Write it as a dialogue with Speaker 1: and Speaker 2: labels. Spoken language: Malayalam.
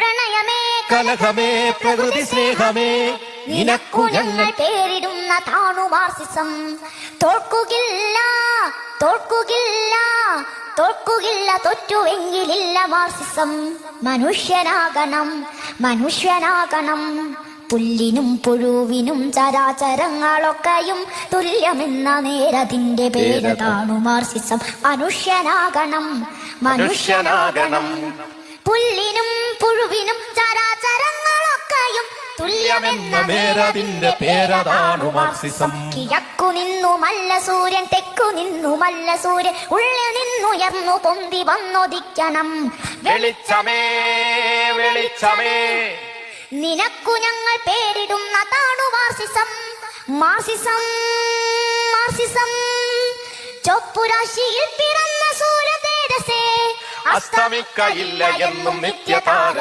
Speaker 1: പ്രണയമേ
Speaker 2: കലഹമേ പ്രകൃതി സ്നേഹമേ
Speaker 1: നിനക്കു ഞങ്ങൾ പേരിടുന്ന താണു മാർസിസം. തോൽക്കുകില്ല തോൽക്കുകില്ല തോൽക്കുകില്ല തോറ്റുവെങ്കിലില്ല മാർസിസം. മനുഷ്യനാകണം മനുഷ്യനാകണം പുല്ലിനും പുഴുവിനും ചരാചരങ്ങളൊക്കെയും തുല്യമെന്ന നേരതിന്റെ പേര് താണു മാർസിസം. മനുഷ്യനാകണം
Speaker 2: മനുഷ്യനാകണം
Speaker 1: പുല്ലിനും പുഴുവിനും ചരാചരങ്ങളൊക്കെയും തുല്യമെന്ന
Speaker 2: നേരതിന്റെ പേരതാണു മാർസിസം.
Speaker 1: കിഴക്കു നിന്നുമല്ല സൂര്യൻ തെക്കു നിന്നുമല്ല സൂര്യൻ ഉള്ളിൽ നിന്നുയർന്നു പൊന്തി വന്നൊതിക്കണം.
Speaker 2: വെളിച്ചമേ വെളിച്ചമേ
Speaker 1: നിനക്കു ഞങ്ങൾ പേരിടുന്ന താണു മാർസിസം. മാർസിസം മാർസിസം ചൊപ്പുരാശിയിൽ പിറന്ന സൂര്യ തേജസ്സേ
Speaker 2: അസ്തമിക്കയില്ല എന്നും നിത്യതാര